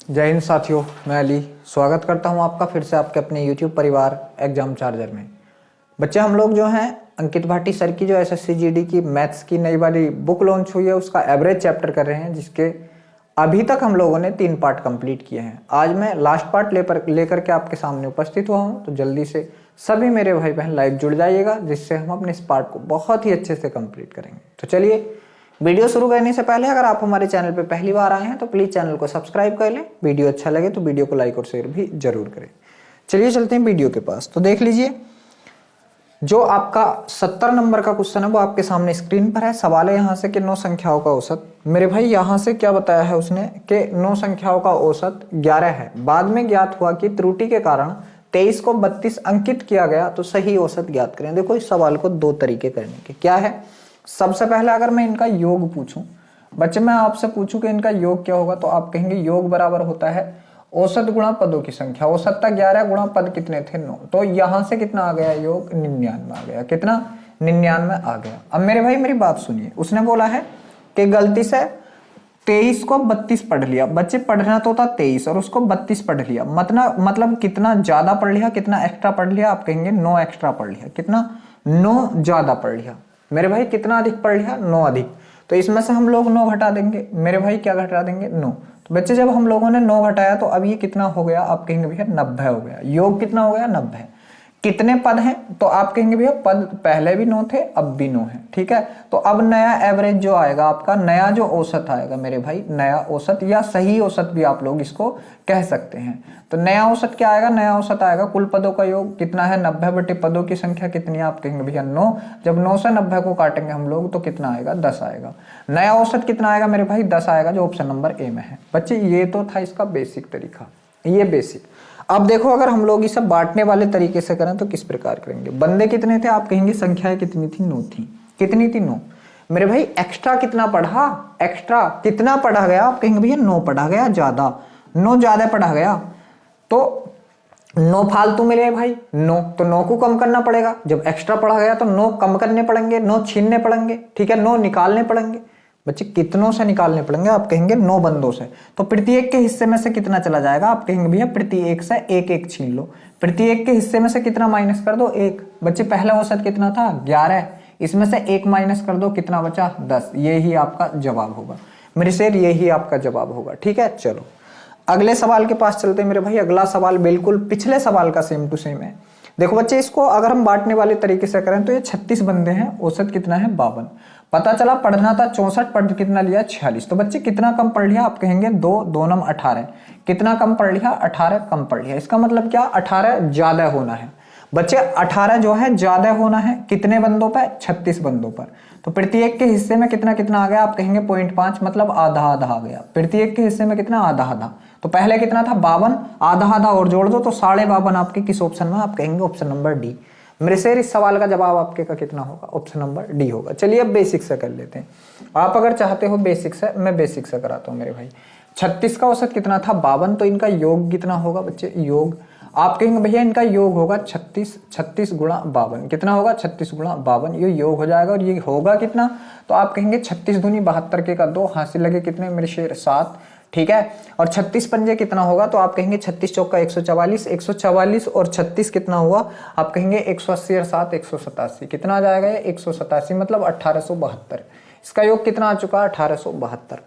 जय हिंद साथियों, मैं अली स्वागत करता हूं आपका फिर से आपके अपने YouTube परिवार एग्जाम चार्जर में। बच्चे हम लोग जो हैं अंकित भाटी सर की जो एसएससी जीडी की मैथ्स की नई वाली बुक लॉन्च हुई है उसका एवरेज चैप्टर कर रहे हैं, जिसके अभी तक हम लोगों ने 3 पार्ट कंप्लीट किए हैं। आज मैं लास्ट पार्ट लेकर के आपके सामने उपस्थित हुआ हूँ, तो जल्दी से सभी मेरे भाई बहन लाइव जुड़ जाइएगा, जिससे हम अपने इस पार्ट को बहुत ही अच्छे से कंप्लीट करेंगे। तो चलिए, वीडियो शुरू करने से पहले अगर आप हमारे चैनल पर पहली बार आए हैं तो प्लीज चैनल को सब्सक्राइब कर लें। वीडियो अच्छा लगे तो वीडियो को लाइक और शेयर भी जरूर करें। चलिए चलते हैं वीडियो के पास। तो देख लीजिए, जो आपका 70 नंबर का क्वेश्चन है वो आपके सामने स्क्रीन पर है। सवाल है यहाँ से कि 9 संख्याओं का औसत। मेरे भाई यहाँ से क्या बताया है उसने कि 9 संख्याओं का औसत 11 है। बाद में ज्ञात हुआ कि त्रुटि के कारण 23 को 32 अंकित किया गया, तो सही औसत ज्ञात करें। देखो, इस सवाल को 2 तरीके करने के। क्या है? सबसे पहले अगर मैं इनका योग पूछूं, बच्चे मैं आपसे पूछूं कि इनका योग क्या होगा, तो आप कहेंगे योग बराबर होता है औसत गुणा पदों की संख्या। औसत था 11 गुणा पद कितने थे? 9। तो यहां से कितना आ गया? योग 99 आ गया। कितना? 99 आ गया। अब मेरे भाई मेरी बात सुनिए, उसने बोला है कि गलती से 23 को 32 पढ़ लिया। बच्चे पढ़ना तो था 23 और उसको 32 पढ़ लिया। मतलब कितना ज्यादा पढ़ लिया, कितना एक्स्ट्रा पढ़ लिया? आप कहेंगे 9 एक्स्ट्रा पढ़ लिया। कितना? 9 ज्यादा पढ़ लिया। मेरे भाई कितना अधिक पढ़ लिया? 9 अधिक। तो इसमें से हम लोग 9 घटा देंगे। मेरे भाई क्या घटा देंगे? 9। तो बच्चे जब हम लोगों ने 9 घटाया तो अब ये कितना हो गया? आप कहेंगे भैया 90 हो गया। योग कितना हो गया? 90। कितने पद हैं? तो आप कहेंगे भैया पद पहले भी 9 थे, अब भी 9 है। ठीक है, तो अब नया एवरेज जो आएगा आपका, नया जो औसत आएगा मेरे भाई, नया औसत या सही औसत भी आप लोग इसको कह सकते हैं। तो नया औसत क्या आएगा? नया औसत आएगा कुल पदों का योग। कितना है? 90 बटे पदों की संख्या कितनी है? आप कहेंगे भैया 9। जब 9 से 90 को काटेंगे हम लोग तो कितना आएगा? 10 आएगा। नया औसत कितना आएगा मेरे भाई? 10 आएगा, जो ऑप्शन नंबर ए में है। बच्चे ये तो था इसका बेसिक तरीका, ये बेसिक। अब देखो, अगर हम लोग इसे बांटने वाले तरीके से करें तो किस प्रकार करेंगे? बंदे कितने थे? आप कहेंगे संख्याएं कितनी थी? 9 थी। कितनी थी? 9। मेरे भाई एक्स्ट्रा कितना पढ़ा? एक्स्ट्रा कितना पढ़ा गया? आप कहेंगे भैया 9 पढ़ा गया ज्यादा। 9 ज्यादा पढ़ा गया तो 9 फालतू मिले भाई 9, तो 9 को कम करना पड़ेगा। जब एक्स्ट्रा पढ़ा गया तो 9 कम करने पड़ेंगे, 9 छीनने पड़ेंगे। ठीक है, 9 निकालने पड़ेंगे। बच्चे कितनों से निकालने पड़ेंगे? आप कहेंगे 9 बंदों से। तो प्रत्येक के हिस्से में से कितना चला जाएगा? आप कहेंगे भैया प्रत्येक से एक एक छीन लो। प्रत्येक के हिस्से में से कितना माइनस कर दो? 1। बच्चे पहला औसत कितना था? 11। इसमें से 1 माइनस कर दो, कितना बचा? 10। ये ही आपका जवाब होगा मेरे शेर, ये ही आपका जवाब होगा। ठीक है, चलो अगले सवाल के पास चलते हैं मेरे भाई। अगला सवाल बिल्कुल पिछले सवाल का सेम टू सेम है। देखो बच्चे, इसको अगर हम बांटने वाले तरीके से करें तो ये 36 बंदे हैं, औसत कितना है? 52। पता चला पढ़ना था 64, पढ़ कितना लिया? 46। तो बच्चे कितना कम पढ़ लिया? आप कहेंगे 2 2 नम 18। कितना कम पढ़ लिया? 18 कम पढ़ लिया। इसका मतलब क्या? 18 ज्यादा होना है। बच्चे 18 जो है ज्यादा होना है। कितने बंदों पर? 36 बंदों पर। तो प्रत्येक के हिस्से में कितना कितना आ गया? आप कहेंगे 0.5, मतलब आधा आधा आ गया। प्रत्येक के हिस्से में कितना? आधा आधा। तो पहले कितना था? 52, आधा आधा और जोड़ दो तो 52.5 आपके किस ऑप्शन में? आप कहेंगे ऑप्शन नंबर डी। मेरे शेर, इस सवाल का जवाब आपके का कितना होगा? ऑप्शन नंबर डी होगा। चलिए अब बेसिक से कर लेते हैं। आप अगर चाहते हो बेसिक से, मैं बेसिक से कराता हूँ मेरे भाई। 36 का औसत कितना था? 52। तो इनका योग कितना होगा बच्चे? योग आप कहेंगे भैया इनका योग होगा 36 गुणा 52। कितना होगा? 36 गुणा 52। ये योग हो जाएगा। और ये होगा कितना? तो आप कहेंगे 36 दूनी 72 के का 2, हासिल लगे कितने मेरे शेर? 7। ठीक है, और 36 पंजे कितना होगा? तो आप कहेंगे 36 चौका 144। 144 और 36 कितना हुआ? आप कहेंगे 180 और 7 187। कितना आ जाएगा? 187, मतलब 1872। इसका योग कितना आ चुका? 1872।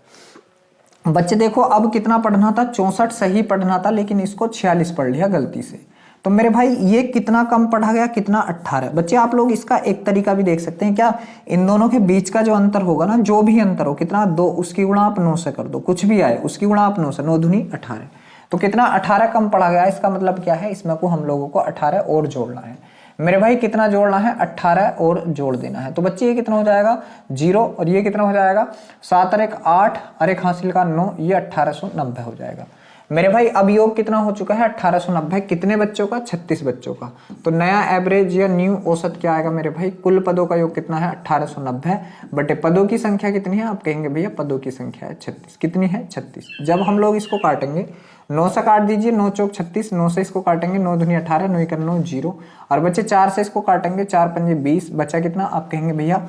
बच्चे देखो, अब कितना पढ़ना था? 64 सही पढ़ना था, लेकिन इसको 46 पढ़ लिया गलती से। तो मेरे भाई ये कितना कम पढ़ा गया? कितना? 18। बच्चे आप लोग इसका एक तरीका भी देख सकते हैं। क्या? इन दोनों के बीच का जो अंतर होगा ना, जो भी अंतर हो, कितना? 2, उसकी गुणा आप 9 से कर दो। कुछ भी आए उसकी गुणा आप 9 से। 9 दूनी 18। तो कितना? 18 कम पढ़ा गया। इसका मतलब क्या है? इसमें को हम लोगों को 18 और जोड़ना है। मेरे भाई कितना जोड़ना है? 18 और जोड़ देना है। तो बच्चे ये कितना हो जाएगा? 0। और ये कितना हो जाएगा? 7 और 1 8 और 1 हासिल का 9। ये 1890 हो जाएगा। मेरे भाई अब योग कितना हो चुका है? 1890। कितने बच्चों का? 36 बच्चों का। तो नया एवरेज या न्यू औसत क्या आएगा मेरे भाई? कुल पदों का योग कितना है? 1890 बटे पदों की संख्या कितनी है? आप कहेंगे भैया पदों की संख्या है 36। कितनी है? 36। जब हम लोग इसको काटेंगे, 9 से काट दीजिए, 9 चौक 36। 9 से इसको काटेंगे, 9 दूनी 18, 9 1 0। और बच्चे 4 से इसको काटेंगे, 4 पंजे 20। बचा कितना? आप कहेंगे भैया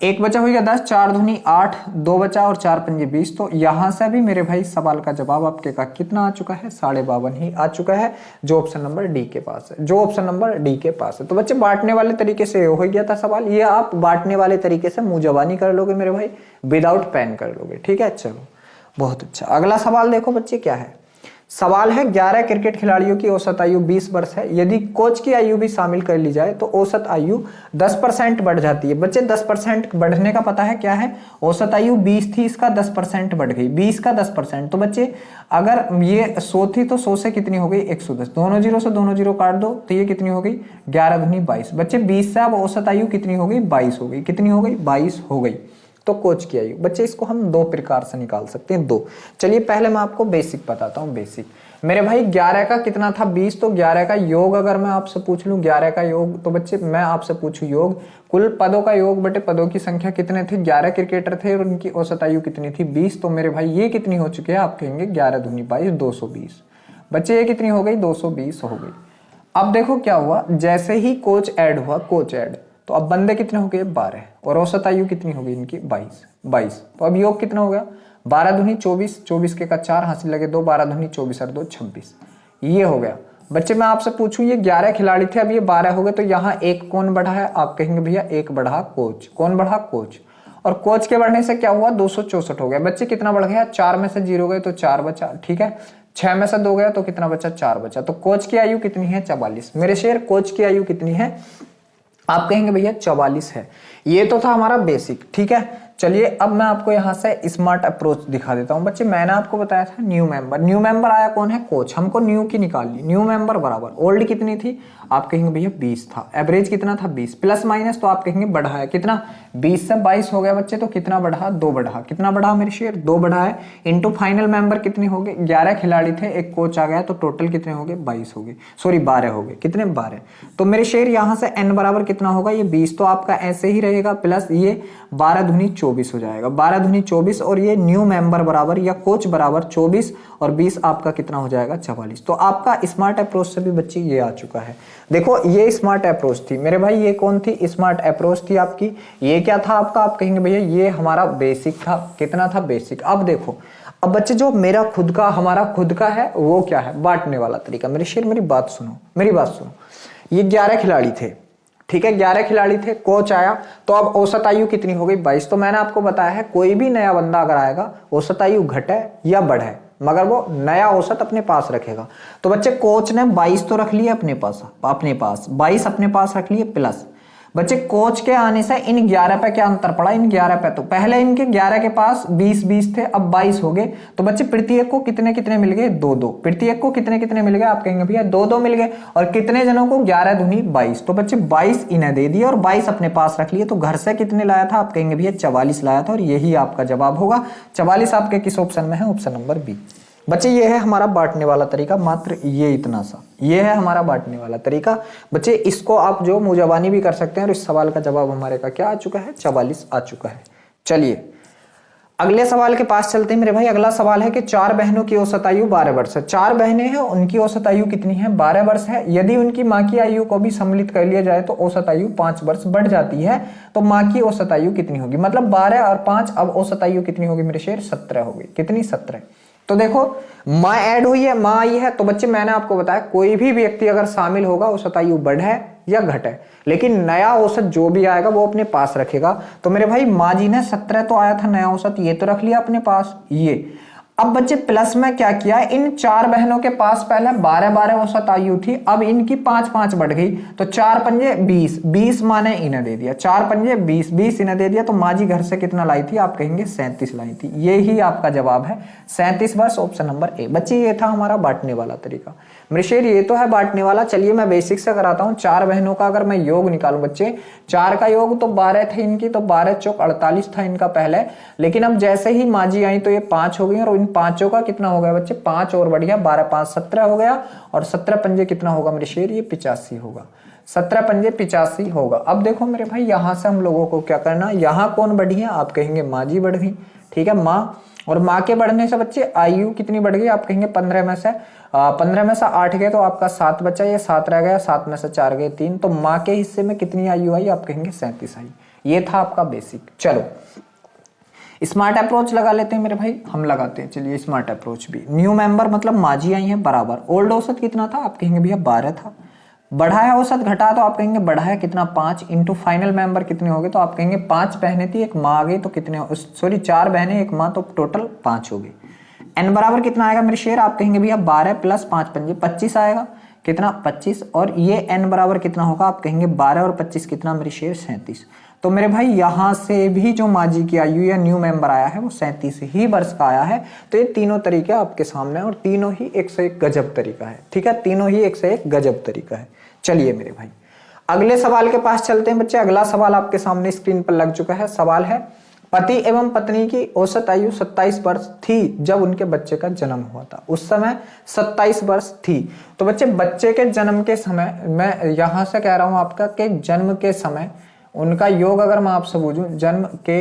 एक बचा हो गया 10, 4 दूनी 8, 2 बचा और 4 पंजे 20। तो यहां से भी मेरे भाई सवाल का जवाब आपके का कितना आ चुका है, 52.5 ही आ चुका है, जो ऑप्शन नंबर डी के पास है, जो ऑप्शन नंबर डी के पास है। तो बच्चे बांटने वाले तरीके से हो गया था सवाल, ये आप बांटने वाले तरीके से मुंह जबानी कर लोगे मेरे भाई, विदाउट पेन कर लोगे। ठीक है, चलो बहुत अच्छा। अगला सवाल देखो बच्चे क्या है, सवाल है 11 क्रिकेट खिलाड़ियों की औसत आयु 20 वर्ष है, यदि कोच की आयु भी शामिल कर ली जाए तो औसत आयु 10% बढ़ जाती है। बच्चे 10% बढ़ने का पता है क्या है, औसत आयु 20 थी, इसका 10% बढ़ गई, 20 का 10%। तो बच्चे अगर ये 100 थी तो 100 से कितनी हो गई 110, दोनों जीरो से दोनों जीरो काट दो तो ये कितनी हो गई 11 दूनी 22। बच्चे 20 से अब औसत आयु कितनी हो गई 22 हो गई, कितनी हो गई 22 हो गई। तो कोच की आयु बच्चे इसको हम दो प्रकार से निकाल सकते हैं, दो। चलिए पहले मैं आपको बेसिक बताता हूँ, बेसिक मेरे भाई 11 का कितना था 20, तो 11 का योग अगर मैं आपसे पूछ लूं 11 का योग, तो बच्चे मैं आपसे पूछूं योग कुल पदों का योग बटे पदों की संख्या कितने थे, 11 क्रिकेटर थे और उनकी औसत आयु कितनी थी 20। तो मेरे भाई ये कितनी हो चुकी है, आप कहेंगे 11 दूनी 22 220। बच्चे ये कितनी हो गई 220 हो गई। अब देखो क्या हुआ, जैसे ही कोच ऐड हुआ, कोच ऐड, तो अब बंदे कितने हो गए 12 और औसत आयु कितनी हो गई इनकी 22। तो अब योग कितना हो गया 12 दूनी 24, 24 के का 4 हासिल लगे 2, 12 दूनी 24 और 2 26, ये हो गया। बच्चे मैं आपसे पूछूं ये 11 खिलाड़ी थे, अब ये 12 हो गए, तो यहाँ एक कौन बढ़ा है, आप कहेंगे भैया एक बढ़ा कोच। कौन बढ़ा कोच, और कोच के बढ़ने से क्या हुआ 264 हो गया। बच्चे कितना बढ़ गया, 4 में से 0 गए तो 4 बचा, ठीक है, 6 में से 2 गया तो कितना बचा 4 बचा। तो कोच की आयु कितनी है 44। मेरे शेर कोच की आयु कितनी है, आप कहेंगे भैया 44 है। ये तो था हमारा बेसिक, ठीक है। चलिए अब मैं आपको यहाँ से स्मार्ट अप्रोच दिखा देता हूँ। बच्चे मैंने आपको बताया था न्यू मेंबर, न्यू मेंबर आया कौन है कोच, हमको न्यू की निकालनी, न्यू मेंबर बराबर ओल्ड कितनी थी, आप कहेंगे भैया 20 था, एवरेज कितना था 20, प्लस माइनस तो आप कहेंगे बढ़ा है, कितना 20 से 22 हो गया बच्चे, तो कितना बढ़ा 2 बढ़ा, कितना बढ़ा मेरे शेर 2 बढ़ा है, इंटू फाइनल मेंबर कितने हो गए 11 खिलाड़ी थे, एक कोच आ गया, तो टोटल कितने हो गए 22 हो गए, सॉरी 12 हो गए, कितने 12। तो मेरे शेर यहाँ से n बराबर कितना होगा ये 20, तो आपका ऐसे ही रहेगा, प्लस ये 12 दूनी 24 हो जाएगा, 12 दूनी 24, और ये न्यू मेंबर बराबर या कोच बराबर 24 और 20 आपका कितना हो जाएगा 44। तो आपका स्मार्ट अप्रोच से भी बच्चे ये आ चुका है। देखो ये स्मार्ट अप्रोच थी मेरे भाई, ये कौन थी स्मार्ट अप्रोच थी आपकी, ये क्या था आपका, आप कहेंगे भैया ये हमारा बेसिक था, कितना था बेसिक। अब देखो अब बच्चे जो मेरा खुद का हमारा खुद का है वो क्या है, बांटने वाला तरीका। मेरे शेर मेरी बात सुनो, मेरी बात सुनो, ये 11 खिलाड़ी थे, ठीक है 11 खिलाड़ी थे, कोच आया, तो अब औसत आयु कितनी हो गई 22। तो मैंने आपको बताया है कोई भी नया बंदा अगर आएगा औसत आयु घटे या बढ़े, मगर वो नया औसत अपने पास रखेगा। तो बच्चे कोच ने 22 तो रख लिए अपने पास 22 अपने पास रख लिए, प्लस बच्चे कोच के आने से इन 11 पे क्या अंतर पड़ा, इन 11 पे, तो पहले इनके 11 के पास 20 थे, अब 22 हो गए। तो बच्चे प्रत्येक को कितने कितने मिल गए 2-2, प्रत्येक को कितने कितने मिल गए, आप कहेंगे भैया 2-2 मिल गए, और कितने जनों को 11 दूनी 22। तो बच्चे 22 इन्हें दे दिए और 22 अपने पास रख लिए। तो घर से कितने लाया था, आप कहेंगे भैया 44 लाया था, और यही आपका जवाब होगा। 44 आपके किस ऑप्शन में है, ऑप्शन नंबर बी। बच्चे ये है हमारा बांटने वाला तरीका, मात्र ये इतना सा, ये है हमारा बांटने वाला तरीका। बच्चे इसको आप जो मुंहजबानी भी कर सकते हैं, और इस सवाल का जवाब हमारे का क्या आ चुका है 44 आ चुका है। चलिए अगले सवाल के पास चलते हैं मेरे भाई। अगला सवाल है कि 4 बहनों की औसत आयु 12 वर्ष है, 4 बहनें हैं, उनकी औसत आयु कितनी है 12 वर्ष है। यदि उनकी माँ की आयु को भी सम्मिलित कर लिया जाए तो औसत आयु 5 वर्ष बढ़ जाती है। तो माँ की औसत आयु कितनी होगी, मतलब 12 और 5, अब औसत आयु कितनी होगी मेरे शेर 17 होगी, कितनी 17। तो देखो माँ ऐड हुई है, माँ आई है, तो बच्चे मैंने आपको बताया कोई भी व्यक्ति अगर शामिल होगा औसत आयु बढ़े या घटे, लेकिन नया औसत जो भी आएगा वो अपने पास रखेगा। तो मेरे भाई माँ जी ने 17 तो आया था नया औसत, ये तो रख लिया अपने पास ये। अब बच्चे प्लस में क्या किया, इन 4 बहनों के पास पहले 12-12 औसत आयु थी, अब इनकी 5-5 बढ़ गई, तो 4 पंजे 20 माँ ने इन्हें दे दिया, 4 पंजे 20 इन्हें दे दिया। तो माँ जी घर से कितना लाई थी, आप कहेंगे 37 लाई थी। ये ही आपका जवाब है 37 वर्ष, ऑप्शन नंबर ए। बच्चे ये था हमारा बांटने वाला तरीका। मेरे शेर ये तो है बांटने वाला। चलिए मैं बेसिक से कराता हूँ। 4 बहनों का अगर मैं योग निकालूं बच्चे, 4 का योग तो 12 थे इनकी, तो 12 चौक 48 था इनका पहले, लेकिन अब जैसे ही माँ जी आई तो ये 5 हो गई, और इन 5 का कितना हो गया बच्चे 5 और बढ़िया 12-5 17 हो गया, और 17 पंजे कितना होगा मेरे शेर ये 85 होगा, 17 पंजे 85 होगा। अब देखो मेरे भाई यहाँ से हम लोगों को क्या करना, यहाँ कौन बढ़ी है, आप कहेंगे माँ जी बढ़ गई, ठीक है माँ, और माँ के बढ़ने से बच्चे आयु कितनी बढ़ गई, आप कहेंगे 15 में से 8 गए तो आपका 7 बचा, ये 7 रह गया, 7 में से 4 गए 3, तो माँ के हिस्से में कितनी आयु आई, आप कहेंगे 37 आई। ये था आपका बेसिक। चलो स्मार्ट अप्रोच लगा लेते हैं मेरे भाई, हम लगाते हैं। चलिए स्मार्ट अप्रोच भी, न्यू मेंबर मतलब माजी आई है बराबर, ओल्ड औसत कितना था, आप कहेंगे भैया 12 था, बढ़ाया औसत घटा तो आप कहेंगे बढ़ाया कितना 5 इंटू फाइनल मेंबर कितने हो गए, तो आप कहेंगे 5 बहनें थी एक माँ आ गई तो कितने, सॉरी 4 बहनें एक माँ, तो टोटल 5 हो गई। एन बराबर कितना आएगा मेरे शेर, आप कहेंगे भैया 12 प्लस 5 पंजे 25 आएगा, कितना 25, और ये एन बराबर कितना होगा, आप कहेंगे 12 और 25 कितना मेरे शेर 37। तो मेरे भाई यहां से भी जो माजी की आयु या न्यू मेंबर आया है वो 37 ही वर्ष का आया है। तो ये तीनों तरीके आपके सामने और तीनों ही 101 गजब तरीका है। ठीक है, तीनों ही 101 गजब तरीका है। चलिए मेरे भाई अगले सवाल के पास चलते हैं बच्चे। अगला सवाल आपके सामने स्क्रीन पर लग चुका है। सवाल है, पति एवं पत्नी की औसत आयु 27 वर्ष थी जब उनके बच्चे का जन्म हुआ था। उस समय 27 वर्ष थी। तो बच्चे बच्चे के जन्म के समय, मैं यहां से कह रहा हूं आपका कि जन्म के समय उनका योग अगर मैं आपसे पूछूं, जन्म के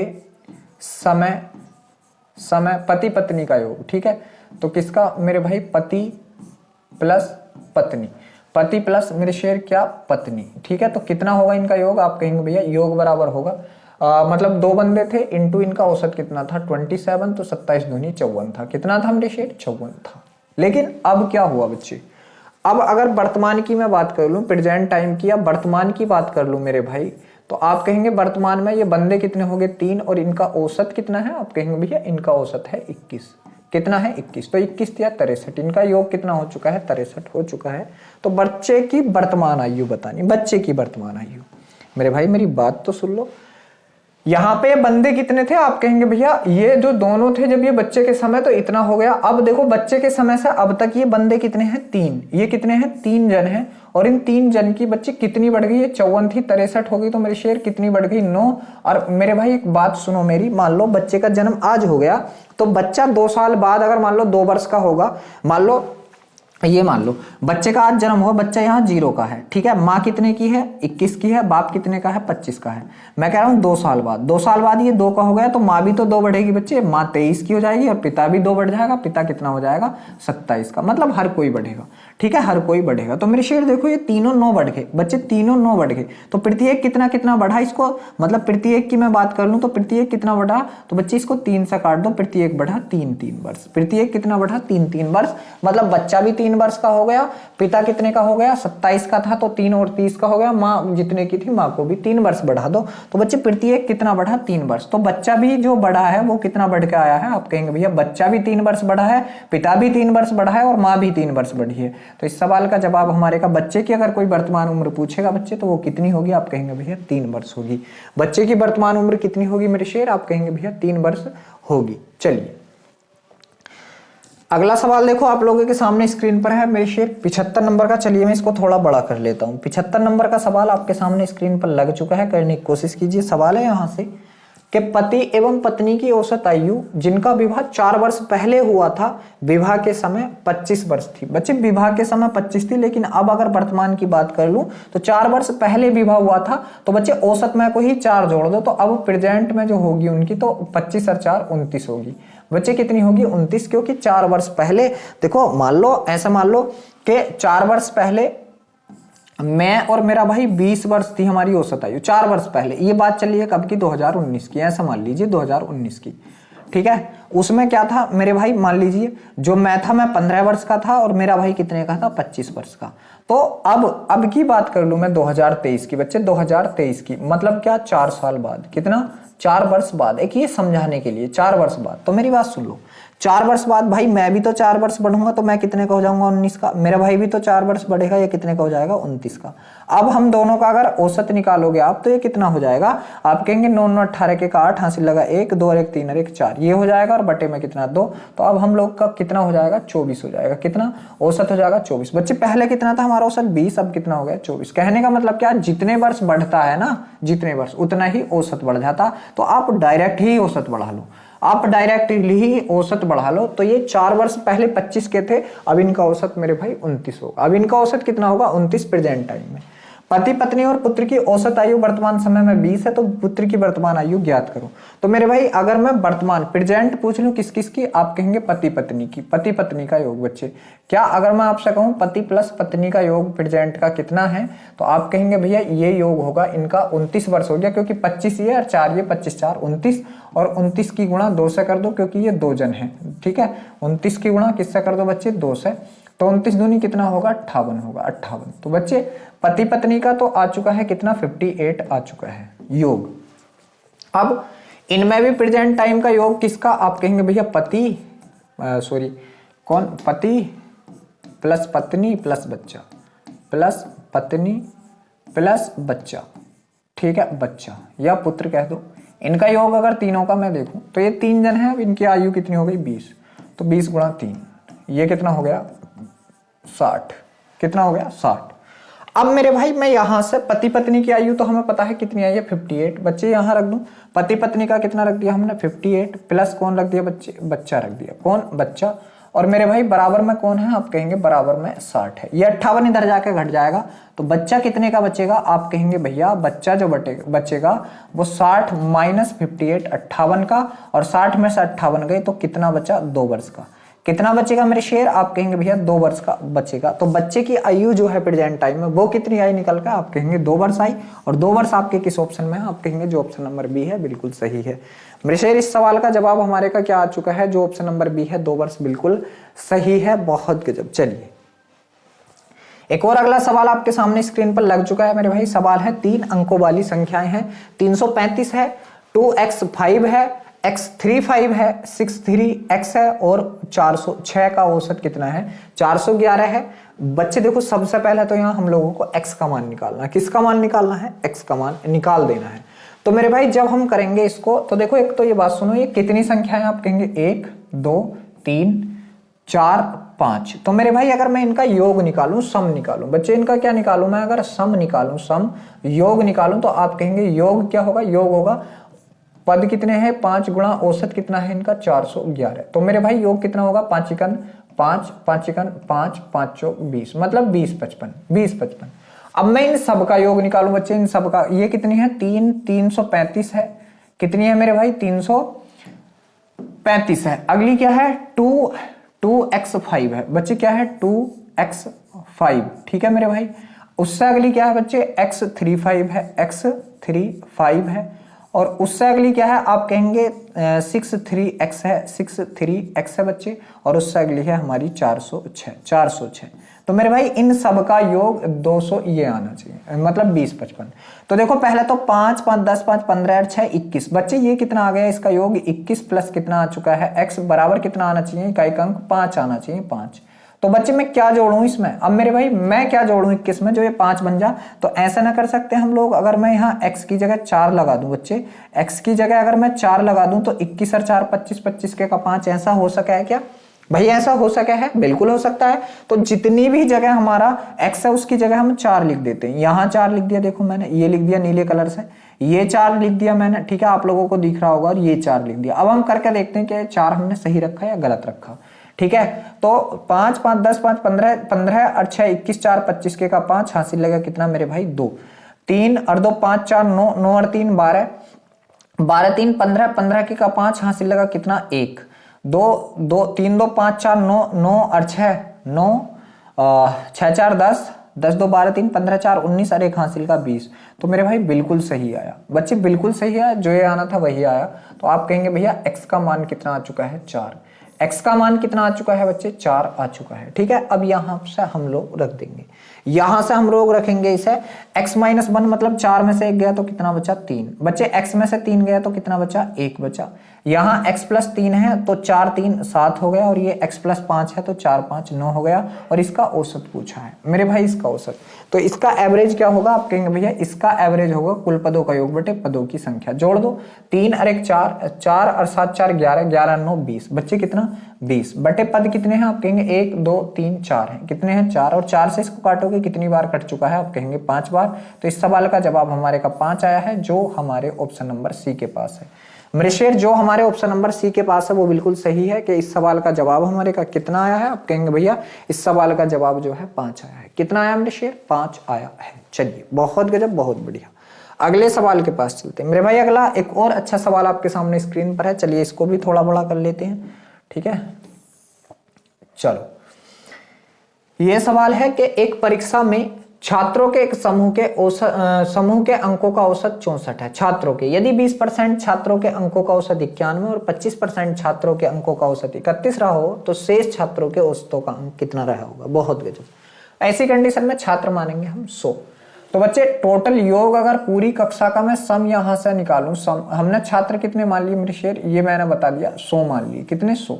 समय पति पत्नी का योग, ठीक है, तो किसका मेरे भाई, पति प्लस पत्नी, पति प्लस मेरे शेर क्या, पत्नी। ठीक है, तो कितना होगा इनका योग, आप कहेंगे भैया योग बराबर होगा मतलब 2 बंदे थे इंटू इनका औसत कितना था 27, तो 27 दूनी 54 था। कितना था मेरे शेर, 54 था। लेकिन अब क्या हुआ बच्चे, अब अगर वर्तमान की मैं बात कर लूं, प्रेजेंट टाइम की या वर्तमान की बात कर लूं मेरे भाई, तो आप कहेंगे वर्तमान में ये बंदे कितने हो गए 3, और इनका औसत कितना है, आप कहेंगे भैया इनका औसत है 21। कितना है 21, तो 21 या 63, इनका योग कितना हो चुका है 63 हो चुका है। तो बच्चे की वर्तमान आयु बतानी, बच्चे की वर्तमान आयु। मेरे भाई मेरी बात तो सुन लो, यहाँ पे बंदे कितने थे, आप कहेंगे भैया ये जो दोनों थे जब ये बच्चे के समय तो इतना हो गया। अब देखो बच्चे के समय से अब तक ये बंदे कितने हैं 3, ये कितने हैं 3 जन हैं, और इन 3 जन की बच्चे कितनी बढ़ गई, ये 54 थी 63 हो गई, तो मेरे शेर कितनी बढ़ गई 9। और मेरे भाई एक बात सुनो मेरी, मान लो बच्चे का जन्म आज हो गया, तो बच्चा 2 साल बाद अगर मान लो 2 वर्ष का होगा, मान लो ये मान लो बच्चे का आज जन्म हुआ, बच्चा यहाँ 0 का है, ठीक है, माँ कितने की है 21 की है, बाप कितने का है 25 का है। मैं कह रहा हूँ 2 साल बाद, 2 साल बाद ये 2 का हो गया, तो माँ भी तो 2 बढ़ेगी बच्चे, माँ 23 की हो जाएगी, और पिता भी 2 बढ़ जाएगा, पिता कितना हो जाएगा 27 का, मतलब हर कोई बढ़ेगा। ठीक है, हर कोई बढ़ेगा। तो मेरे शेर देखो ये तीनों 9 बढ़ गए बच्चे, तीनों 9 बढ़ गए, तो प्रत्येक कितना कितना बढ़ा इसको, मतलब प्रत्येक की मैं बात कर लूं तो प्रत्येक कितना बढ़ा, तो बच्चे इसको 3 से काट दो, प्रत्येक बढ़ा 3 वर्ष, प्रत्येक कितना बढ़ा 3 वर्ष, मतलब बच्चा भी 3 वर्ष का हो गया, पिता कितने का हो गया 27 का था, तो 3 और 30 का हो गया, माँ जितने की थी माँ को भी 3 वर्ष बढ़ा दो, तो बच्चे प्रत्येक कितना बढ़ा 3 वर्ष। तो बच्चा भी जो बढ़ा है वो कितना बढ़ के आया है, आप कहेंगे भैया बच्चा भी 3 वर्ष बढ़ा है, पिता भी 3 वर्ष बढ़ा है, और माँ भी 3 वर्ष बढ़ी है। तो इस सवाल का जवाब हमारे का, बच्चे की अगर कोई वर्तमान उम्र पूछेगा बच्चे तो वो कितनी होगी, आप कहेंगे भैया 3 वर्ष होगी। बच्चे की वर्तमान उम्र कितनी होगी मेरे शेर, आप कहेंगे भैया 3 वर्ष होगी। चलिए अगला सवाल देखो आप लोगों के सामने स्क्रीन पर है मेरे शेर 75 नंबर का। चलिए मैं इसको थोड़ा बड़ा कर लेता हूं। 75 नंबर का सवाल आपके सामने स्क्रीन पर लग चुका है, करने की कोशिश कीजिए। सवाल है यहां से कि पति एवं पत्नी की औसत आयु जिनका विवाह 4 वर्ष पहले हुआ था, विवाह के समय 25 वर्ष थी। बच्चे विवाह के समय 25 थी, लेकिन अब अगर वर्तमान की बात कर लूं तो 4 वर्ष पहले विवाह हुआ था, तो बच्चे औसत में को ही 4 जोड़ दो, तो अब प्रेजेंट में जो होगी उनकी तो 25 और 4 29 होगी। बच्चे कितनी होगी 29, क्योंकि 4 वर्ष पहले, देखो मान लो ऐसा मान लो कि 4 वर्ष पहले मैं और मेरा भाई 20 वर्ष थी हमारी औसत आयु 4 वर्ष पहले। ये बात चली है कब की, 2019 की, ऐसा मान लीजिए 2019 की। ठीक है, उसमें क्या था मेरे भाई, मान लीजिए जो मैं था मैं 15 वर्ष का था, और मेरा भाई कितने का था 25 वर्ष का। तो अब की बात कर लूं मैं 2023 की, बच्चे 2023 की, मतलब क्या 4 साल बाद, कितना 4 वर्ष बाद, एक ये समझाने के लिए 4 वर्ष बाद। तो मेरी बात सुन लो, 4 वर्ष बाद भाई मैं भी तो 4 वर्ष बढ़ूंगा, तो मैं कितने का हो जाऊंगा 19 का, मेरा भाई भी तो 4 वर्ष बढ़ेगा, ये कितने का हो जाएगा 29 का। अब हम दोनों का अगर औसत निकालोगे आप, तो ये कितना हो जाएगा, आप कहेंगे 9 9 18 के 8 हासिल लगा 1 2 और 1 3 और 1 4, ये हो जाएगा, और बटे में कितना 2, तो अब हम लोग का कितना हो जाएगा 24 हो जाएगा। कितना औसत हो जाएगा 24। बच्चे पहले कितना था हमारा औसत 20, अब कितना हो गया 24। कहने का मतलब क्या, जितने वर्ष बढ़ता है ना, जितने वर्ष उतना ही औसत बढ़ जाता। तो आप डायरेक्ट ही औसत बढ़ा लो, आप डायरेक्टली ही औसत बढ़ा लो। तो ये 4 वर्ष पहले 25 के थे, अब इनका औसत मेरे भाई 29 होगा। अब इनका औसत कितना होगा 29 प्रेजेंट टाइम में। पति पत्नी और पुत्र की औसत आयु वर्तमान समय में 20 है, तो पुत्र की वर्तमान आयु ज्ञात करो। तो मेरे भाई अगर मैं वर्तमान प्रेजेंट पूछ लूं किस किस की, आप कहेंगे पति पत्नी की, पति पत्नी का योग बच्चे। क्या अगर मैं आपसे कहूं पति प्लस पत्नी का योग प्रेजेंट का कितना है, तो आप कहेंगे भैया ये योग होगा इनका 29 वर्ष हो गया, क्योंकि 25 ये और 4 ये, 25 4 29, और 29 की गुणा 2 से कर दो क्योंकि ये 2 जन है। ठीक है, 29 की गुणा किससे कर दो बच्चे, 2 से, तो 29 दूनी कितना होगा, 58 होगा, 58। तो बच्चे पति पत्नी का तो आ चुका है कितना, 58 आ चुका है योग। अब इनमें भी प्रेजेंट टाइम का योग किसका, आप कहेंगे भैया पति कौन, पति प्लस पत्नी प्लस बच्चा, प्लस पत्नी प्लस बच्चा, ठीक है, बच्चा या पुत्र कह दो। इनका योग अगर तीनों का मैं देखूं तो ये 3 जन है, अब इनकी आयु कितनी हो गई, 20, तो 20 गुणा 3, ये कितना हो गया, 60, कितना हो गया, 60। अब मेरे भाई मैं यहां से पति पत्नी की आयु तो हमें पता है कितनी आई है, 58, बच्चे यहां रख दूं, पति पत्नी का कितना रख दिया हमने, 58 प्लस कौन रख दिया बच्चे, बच्चा रख दिया, कौन, बच्चा, और मेरे भाई बराबर में कौन है, आप कहेंगे बराबर में 60 है, ये 58 इधर जाके घट जाएगा, तो बच्चा कितने का बचेगा, आप कहेंगे भैया बच्चा जो बचेगा वो 60 माइनस 58, 58 का, और 60 में से 58 गए तो कितना बचा, 2 वर्ष का। कितना बचेगा मेरे शेर, आप कहेंगे भैया 2 वर्ष का बचेगा। तो बच्चे की आयु जो है प्रेजेंट टाइम में वो कितनी आई निकल कर, आप कहेंगे 2 वर्ष आई, और 2 वर्ष आपके किस ऑप्शन में है, आप कहेंगे जो ऑप्शन नंबर बी है बिल्कुल सही है। मेरे शेर इस सवाल का जवाब हमारे का क्या आ चुका है, जो ऑप्शन नंबर बी है, 2 वर्ष बिल्कुल सही है, बहुत गजब। चलिए एक और अगला सवाल आपके सामने स्क्रीन पर लग चुका है मेरे भाई। सवाल है 3 अंकों वाली संख्याएं हैं, 335 है, 2x5 है, x35 है, 63x है, और 406 का औसत कितना है, 411 है। बच्चे देखो सबसे पहले तो यहाँ हम लोगों को x का मान निकालना है, किसका मान निकालना है, x का मान निकाल देना है। तो मेरे भाई जब हम करेंगे इसको तो देखो एक तो ये बात सुनो, ये कितनी संख्या है, आप कहेंगे 1 2 3 4 5। तो मेरे भाई अगर मैं इनका योग निकालूं, सम निकालूं, बच्चे इनका क्या निकालूं मैं, अगर सम निकालूं, सम योग निकालूं, तो आप कहेंगे योग क्या होगा, योग होगा पद कितने हैं, 5 गुणा औसत कितना है इनका, 411। तो मेरे भाई योग कितना होगा, 5 एकन 5, 5 एकन 5, 5 चौक 20, मतलब 20 55, 20 55। अब मैं इन सब का योग निकालूं बच्चे, इन सब का, ये कितनी है, 335 है, कितनी है मेरे भाई, 335 है। अगली क्या है, 2x5 है बच्चे, क्या है 2x5, ठीक है मेरे भाई। उससे अगली क्या है बच्चे, x35 है, x35 है, और उससे अगली क्या है, आप कहेंगे 63x है, 63x है बच्चे, और उससे अगली है हमारी 406। तो मेरे भाई इन सब का योग 200 ये आना चाहिए, मतलब 20 55। तो देखो पहले तो 5 5 10 5 15 और 6 21, बच्चे ये कितना आ गया, इसका योग 21 प्लस कितना आ चुका है, x बराबर कितना आना चाहिए, इकाई का अंक 5 आना चाहिए, 5। तो बच्चे मैं क्या जोड़ूं इसमें, अब मेरे भाई मैं क्या जोड़ूं 21 में, जो ये 5 बन जा। तो ऐसा ना कर सकते हम लोग, अगर मैं यहाँ x की जगह 4 लगा दूं बच्चे, x की जगह अगर मैं 4 लगा दूं तो 21 और 4 25, 25 के का 5, ऐसा हो सका है क्या भाई, ऐसा हो सका है, बिल्कुल हो सकता है। तो जितनी भी जगह हमारा x है उसकी जगह हम 4 लिख देते हैं, यहाँ 4 लिख दिया, देखो मैंने ये लिख दिया नीले कलर से, ये 4 लिख दिया मैंने, ठीक है आप लोगों को दिख रहा होगा, और ये 4 लिख दिया। अब हम करके देखते हैं कि 4 हमने सही रखा या गलत रखा, ठीक है। तो 5 5 10 5 15 15 और 6 21 4 25 के का 5 हासिल लगा कितना मेरे भाई, 2 3 और 2 5 4 9 9 और 3 12 12 3 15 15 के का 5 हासिल लगा कितना, 1 2 2 3 2 5 4 9 9 और 6 9 6 4 10 10 2 12 3 15 4 19 और 1 हासिल का 20। तो मेरे भाई बिल्कुल सही आया बच्चे, बिल्कुल सही आया, जो ये आना था वही आया। तो आप कहेंगे भैया x का मान कितना आ चुका है, 4। x का मान कितना आ चुका है बच्चे, 4 आ चुका है, ठीक है। अब यहां से हम लोग रख देंगे, यहां से हम लोग रखेंगे इसे, x माइनस 1 मतलब 4 में से 1 गया तो कितना बचा, 3 बच्चे, x में से 3 गया तो कितना बचा, 1 बचा। यहाँ x प्लस 3 है तो 4 3 7 हो गया, और ये x प्लस 5 है तो 4 5 9 हो गया, और इसका औसत पूछा है मेरे भाई, इसका औसत। तो इसका एवरेज क्या होगा, आप कहेंगे भैया इसका एवरेज होगा कुल पदों का योग बटे पदों की संख्या। जोड़ दो, 3 और 1 4, 4 और 7 4 11, 11 9 20, बच्चे कितना 20 बटे पद कितने हैं, आप कहेंगे 1 2 3 4 है, कितने हैं 4, और 4 से इसको काटोगे कितनी बार कट चुका है, आप कहेंगे 5 बार। तो इस सवाल का जवाब हमारे का 5 आया है, जो हमारे ऑप्शन नंबर सी के पास है। मृषेर जो हमारे ऑप्शन नंबर सी के पास है वो बिल्कुल सही है कि इस सवाल का जवाब हमारे का कितना आया है। आप कहेंगे भैया इस सवाल का जवाब जो है 5 आया है। कितना आया मृषेर? 5 आया है। चलिए बहुत गजब, बहुत बढ़िया। अगले सवाल के पास चलते हैं मेरे भाई। अगला एक और अच्छा सवाल आपके सामने स्क्रीन पर है, चलिए इसको भी थोड़ा बड़ा कर लेते हैं, ठीक है। चलो ये सवाल है कि एक परीक्षा में छात्रों के एक समूह के अंकों का औसत 64 है। छात्रों के यदि 20% छात्रों के अंकों का औसत 91 और 25% छात्रों के अंकों का औसत 31 रहा हो तो शेष छात्रों के औसतों का अंक कितना रहा होगा? बहुत गजब। ऐसी कंडीशन में छात्र मानेंगे हम 100। तो बच्चे टोटल योग अगर पूरी कक्षा का मैं सम यहां से निकालूं, सम हमने छात्र कितने मान लिए मृषेर? ये मैंने बता दिया 100 मान लिए। कितने? 100।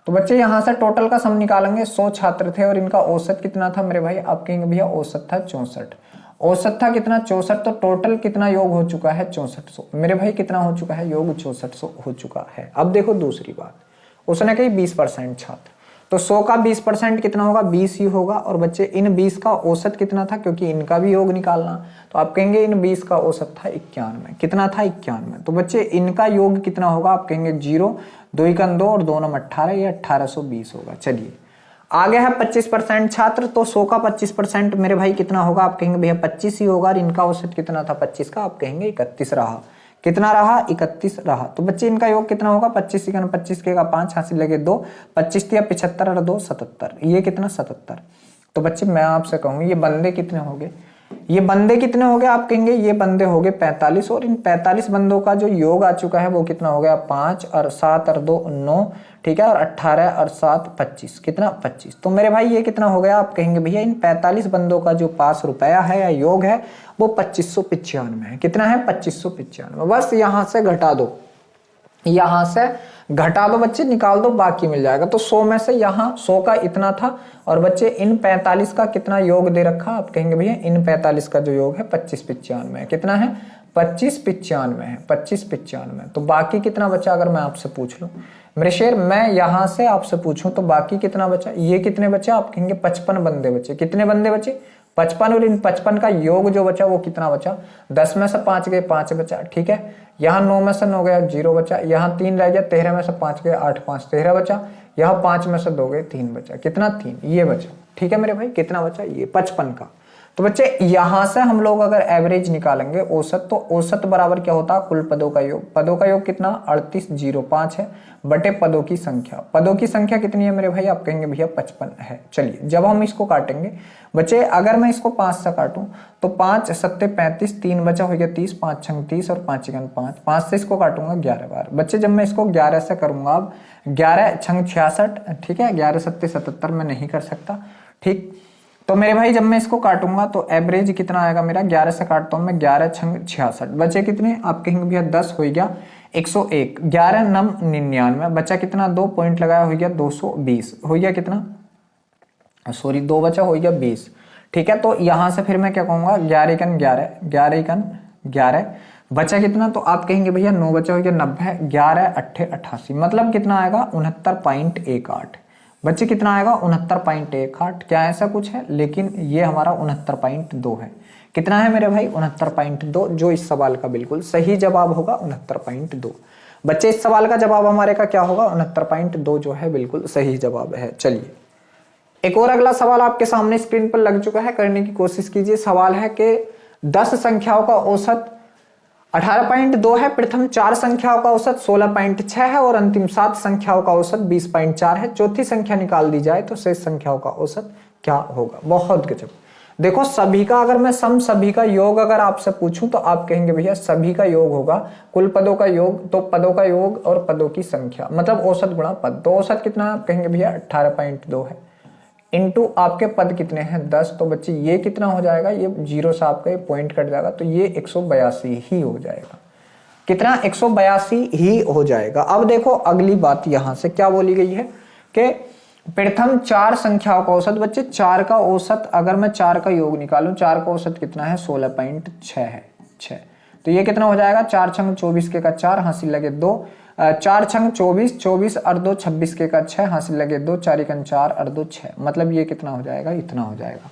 तो बच्चे यहां से टोटल का सम निकालेंगे। 100 छात्र थे और इनका औसत कितना था मेरे भाई? आप कहेंगे भैया औसत था 64। औसत था कितना? 64। तो टोटल कितना योग हो चुका है? 6400। मेरे भाई कितना हो चुका है योग? 6400 हो चुका है। अब देखो दूसरी बात, उसने कही 20% छात्र, तो 100 का 20% कितना होगा? 20 ही होगा। और बच्चे इन 20 का औसत कितना था? क्योंकि इनका भी योग निकालना, तो आप कहेंगे इन 20 का औसत था 91। कितना था? 91। तो बच्चे इनका योग कितना होगा? आप कहेंगे 0, 2 × 2 और 2 × 18, ये 1820 होगा। चलिए आगे है 25% छात्र, तो 100 का 25% मेरे भाई कितना होगा? आप कहेंगे भैया 25 ही होगा। और इनका औसत कितना था 25 का? आप कहेंगे 31 रहा। कितना रहा? 31 रहा। तो बच्चे इनका योग कितना होगा? 25 × 25 के का 5 हासिल लगे 2, 25 या 75 और 2 77। ये कितना? 77। तो बच्चे मैं आपसे कहूँ ये बंदे कितने हो गए? ये बंदे कितने हो गए? आप कहेंगे ये बंदे हो गए 45। और इन 45 बंदों का जो योग आ चुका है वो कितना हो गया? 5 और 7 और 2 9, ठीक है, और 18 और 7 25। कितना? 25। तो मेरे भाई ये कितना हो गया? आप कहेंगे भैया इन 45 बंदों का जो पास रुपया है या योग है वो 2595 है। कितना है? 2595। बस यहां से घटा दो, यहां से घटा दो बच्चे, निकाल दो, बाकी मिल जाएगा। तो 100 में से यहाँ 100 का इतना था और बच्चे इन 45 का कितना योग दे रखा? आप कहेंगे भैया इन 45 का जो योग है 2595 है। कितना है? 2595 है। 2595। तो बाकी कितना बचा अगर मैं आपसे पूछ लूं मृषेर, मैं यहां से आपसे पूछूं तो बाकी कितना बचा? ये कितने बचे? आप कहेंगे 55 बंदे बचे। कितने बंदे बचे? 55। और इन 55 का योग जो बचा वो कितना बचा? 10 में से 5 गए 5 बचा, ठीक है। यहाँ 9 में से 9 गया 0 बचा। यहाँ 3 रह गया, 13 में से 5 गए 8 5 13 बचा। यहाँ 5 में से 2 गए 3 बचा। कितना? 3। ये बचा, ठीक है मेरे भाई। कितना बचा? ये 55 का। तो बच्चे यहां से हम लोग अगर एवरेज निकालेंगे औसत, तो औसत बराबर क्या होता है? कुल पदों का योग। पदों का योग कितना? 3805 है बटे पदों की संख्या। पदों की संख्या कितनी है मेरे भाई? आप कहेंगे भैया 55 है। चलिए जब हम इसको काटेंगे बच्चे, अगर मैं इसको 5 से काटूं तो 5 7 35, 3 बचा हो गया 30, 5 6 30 और 5 1 5। 5 से इसको काटूंगा 11 बार। बच्चे जब मैं इसको 11 से करूंगा, अब 11 6 66, ठीक है, 11 7 77 में नहीं कर सकता, ठीक। तो मेरे भाई जब मैं इसको काटूंगा तो एवरेज कितना आएगा मेरा? 11 से काटता हूं मैं, 11 6 66। बचे कितने? आप कहेंगे भैया 10 हो गया 101। 11 9 99। बचा कितना? 2 पॉइंट लगाया हो गया 220। हो गया कितना? सॉरी 2 बचा, हो गया 20, ठीक है। तो यहां से फिर मैं क्या कहूंगा? 11 × 11, 11 × 11। बचा कितना? तो आप कहेंगे भैया 9 बचा हो गया 90, 11 8 88। मतलब कितना आएगा? 69.18। बच्चे कितना आएगा? 69.18। क्या ऐसा कुछ है? लेकिन ये हमारा 69.2 है। कितना है मेरे भाई? 69.2, जो इस सवाल का बिल्कुल सही जवाब होगा 69.2। बच्चे इस सवाल का जवाब हमारे का क्या होगा? 69.2 जो है बिल्कुल सही जवाब है। चलिए एक और अगला सवाल आपके सामने स्क्रीन पर लग चुका है, करने की कोशिश कीजिए। सवाल है कि 10 संख्याओं का औसत 18.2 है, प्रथम 4 संख्याओं का औसत 16.6 है और अंतिम 7 संख्याओं का औसत 20.4 है। चौथी संख्या निकाल दी जाए तो शेष संख्याओं का औसत क्या होगा? बहुत गजब। देखो सभी का अगर मैं सम सभी का योग अगर आपसे पूछूं तो आप कहेंगे भैया सभी का योग होगा कुल पदों का योग। तो पदों का योग और पदों की संख्या मतलब औसत गुणा पद। तो औसत कितना? आप कहेंगे भैया 18.2 है, इनटू आपके पद कितने हैं? 10। तो बच्चे ये कितना हो जाएगा? ये 0 से आपका ये पॉइंट कट जाएगा, तो ये 182 ही हो जाएगा। कितना? 182 ही हो जाएगा। अब देखो अगली बात यहां से क्या बोली गई है कि प्रथम 4 संख्याओं का औसत। बच्चे 4 का औसत अगर मैं 4 का योग निकालूं, 4 का औसत कितना है? 16.6 है, 6। तो ये कितना हो जाएगा? 4 छंग 24 के का 4 हासिल लगे 2, 4 छंग 24, 24 और 2 26 के का 6 हासिल लगे 2, 4 1 4 और 2 6। मतलब ये कितना हो जाएगा? इतना हो जाएगा,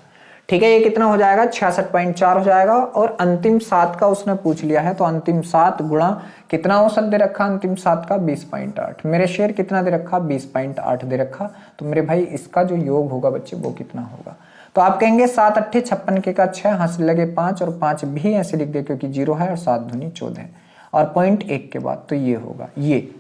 ठीक है, ये कितना हो जाएगा 66.4 हो जाएगा। और अंतिम 7 का उसने पूछ लिया है, तो अंतिम 7 गुणा कितना औसत दे रखा अंतिम 7 का 20.8। मेरे शेर कितना दे रखा 20.8 दे रखा। तो मेरे भाई इसका जो योग होगा बच्चे वो कितना होगा। तो आप कहेंगे 7 अट्ठे 56 के का 6, हाथ लगे 5 और 5 भी ऐसे लिख दे क्योंकि 0 है और 7 दूनी 14 है और पॉइंट 1 के बाद, तो ये होगा ये।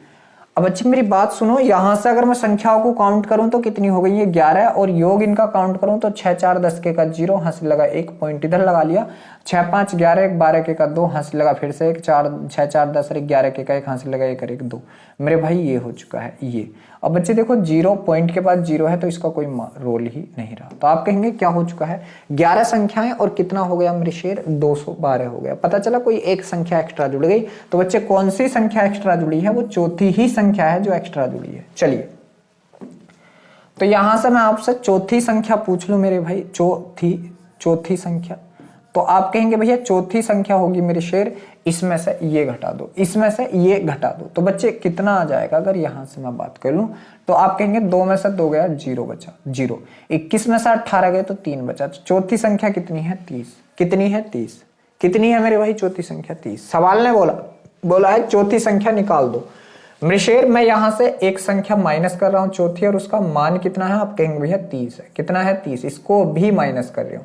अब बच्चे मेरी बात सुनो, यहां से अगर मैं संख्याओं को काउंट करूं तो कितनी हो गई, ये 11 और योग इनका काउंट करूं तो 6 4 10 के का 0, हंस लगा 1 पॉइंट इधर लगा लिया, 6 5 11 1 12 के का 2, हंस लगा फिर से 1 4 6 4 10 और 11 के का 1, हंस लगा 1 और 1 2। मेरे भाई ये हो चुका है ये। अब बच्चे देखो 0 पॉइंट के बाद 0 है तो इसका कोई रोल ही नहीं रहा। तो आप कहेंगे क्या हो चुका है 11 संख्याएं और कितना हो गया मेरे शेर 212 हो गया। पता चला कोई एक संख्या एक्स्ट्रा जुड़ गई। तो बच्चे कौन सी संख्या एक्स्ट्रा जुड़ी है, वो चौथी ही संख्या है जो एक्स्ट्रा जुड़ी है। चलिए तो यहां से मैं आपसे चौथी संख्या पूछ लूं मेरे भाई, चौथी संख्या। तो आप कहेंगे भैया चौथी संख्या होगी मेरे शेर इसमें से ये घटा दो, इसमें से ये घटा दो। तो बच्चे कितना आ जाएगा अगर यहां से मैं बात कर लूं तो आप कहेंगे 2 में से 2 गया 0 बचा 0, 21 में से 18 गए तो 3 बचा। तो चौथी संख्या कितनी है 30। कितनी है 30। कितनी है मेरे भाई चौथी संख्या 30। सवाल ने बोला है चौथी संख्या निकाल दो। मेरे शेर मैं यहां से एक संख्या माइनस कर रहा हूं चौथी और उसका मान कितना है, आप कहेंगे भैया 30 है। कितना है 30, इसको भी माइनस कर रहे हो।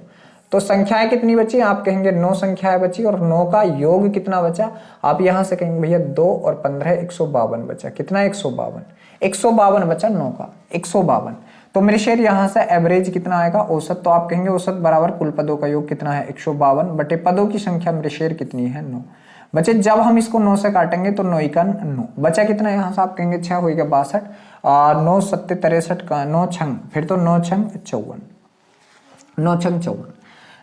तो संख्याएं कितनी बची, आप कहेंगे 9 संख्याएं बची और 9 का योग कितना बचा, आप यहां से कहेंगे भैया 2 और 15 152 बचा। कितना 152 बचा 9 का 152। तो मेरे शेर यहां से एवरेज कितना आएगा औसत। तो आप कहेंगे औसत बराबर कुल पदों का योग कितना है 152 बटे पदों की संख्या मेरे शेर कितनी है 9। बच्चे जब हम इसको 9 से काटेंगे तो 9 का 9 बचा कितना, यहाँ से आप कहेंगे 6 हो गया 62 और 9 7 63 का 9 छंग, फिर तो 9 छंग 54, 9 छंग 54।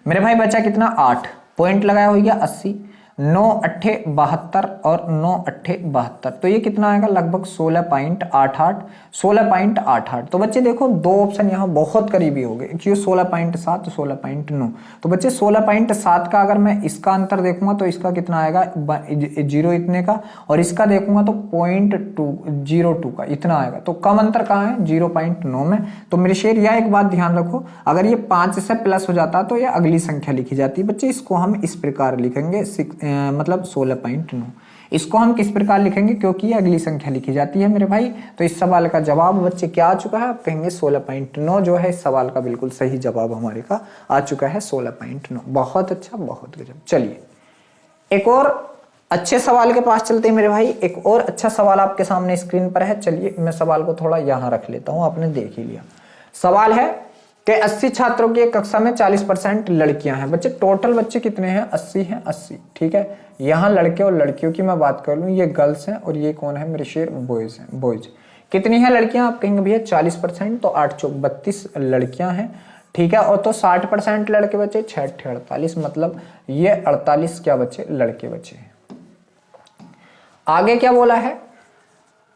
मेरे भाई बचा कितना 8, पॉइंट लगाया हो गया 80, 9 अट्ठे 72 और 9 अट्ठे 72। तो ये कितना आएगा लगभग 16.88। तो बच्चे देखो दो ऑप्शन यहाँ बहुत करीबी हो गए क्यों 16.7 16.9। तो बच्चे 16.7 का अगर मैं इसका अंतर देखूंगा तो इसका कितना आएगा 0 इतने का, और इसका देखूंगा तो 0.202 का इतना आएगा। तो कम अंतर कहाँ है 0.9 में। तो मेरे शेर यह एक बात ध्यान रखो, अगर ये 5 से प्लस हो जाता तो ये अगली संख्या लिखी जाती। बच्चे इसको हम इस प्रकार लिखेंगे मतलब 16.9। इसको हम किस प्रकार लिखेंगे क्योंकि ये अगली संख्या लिखी जाती है मेरे भाई। तो इस सवाल का जवाब बच्चे क्या आ चुका है, आप कहेंगे 16.9 जो है इस सवाल का बिल्कुल सही जवाब हमारे का आ चुका है 16.9। बहुत अच्छा, बहुत गजब। चलिए एक और अच्छे सवाल के पास चलते हैं मेरे भाई। एक और अच्छा सवाल आपके सामने स्क्रीन पर है। चलिए मैं सवाल को थोड़ा यहां रख लेता हूं, आपने देख ही लिया। सवाल है कि 80 छात्रों की एक कक्षा में 40% लड़कियां हैं। बच्चे टोटल बच्चे कितने हैं 80 हैं 80। ठीक है, यहाँ लड़के और लड़कियों की मैं बात कर लूं, ये गर्ल्स हैं और ये कौन है मेरे शेर बॉयज हैं। बॉयज कितनी है लड़कियां, आप कहेंगे भैया 40%, तो 8 चौक 32 लड़कियां हैं। ठीक है, और तो 60% लड़के बचे 6 48, मतलब ये 48 क्या बचे लड़के बचे। आगे क्या बोला है,